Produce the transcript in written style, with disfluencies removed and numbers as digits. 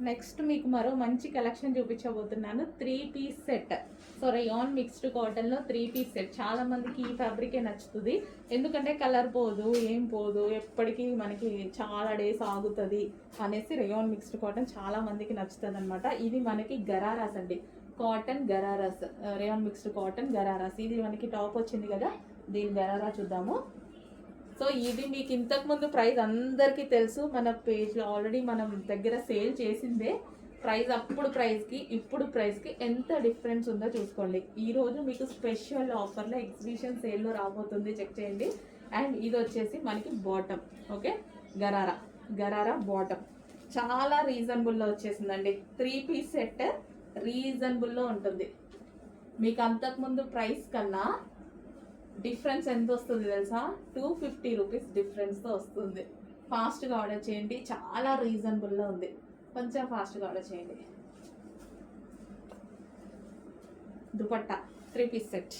Next మీకు మరో మంచి కలెక్షన్ చూపించబోతున్నాను. 3 piece set. So rayon mixed కాటన్లో 3 పీస్ సెట్. చాలా మందికి ఈ ఫ్యాబ్రికే నచ్చుతుంది, ఎందుకంటే కలర్ పోదు, ఏం పోదు, ఎప్పటికీ మనకి చాలా డేస్ ఆగుతుంది అనేసి రేయాన్ మిక్స్డ్ కాటన్ చాలా మందికి నచ్చుతుంది అనమాట. ఇది మనకి గరారాస్ అండి, cotton ghararas, rayon mixed cotton ghararas. ఇది మనకి టాప్ వచ్చింది కదా, దీని గరారా చూద్దాము. సో ఇది మీకు ఇంతకుముందు ప్రైస్ అందరికీ తెలుసు, మన పేజ్లో ఆల్రెడీ మనం దగ్గర సేల్ చేసిందే. ప్రైస్ అప్పుడు ప్రైస్కి ఇప్పుడు ప్రైస్కి ఎంత డిఫరెన్స్ ఉందో చూసుకోండి. ఈరోజు మీకు స్పెషల్ ఆఫర్లో ఎగ్జిబిషన్ సేల్లో రాబోతుంది, చెక్ చేయండి. అండ్ ఇది వచ్చేసి మనకి బాటమ్, ఓకే, గరారా బాటమ్ చాలా రీజనబుల్లో వచ్చేసిందండి. 3 పీస్ సెట్ రీజనబుల్లో ఉంటుంది. మీకు అంతకుముందు ప్రైస్ కన్నా డిఫరెన్స్ ఎంత వస్తుంది తెలుసా? 250 రూపీస్ డిఫరెన్స్తో వస్తుంది. ఫాస్ట్గా ఆర్డర్ చేయండి, చాలా రీజనబుల్లో ఉంది, కొంచెం ఫాస్ట్గా ఆర్డర్ చేయండి. Dupatta 3 piece set.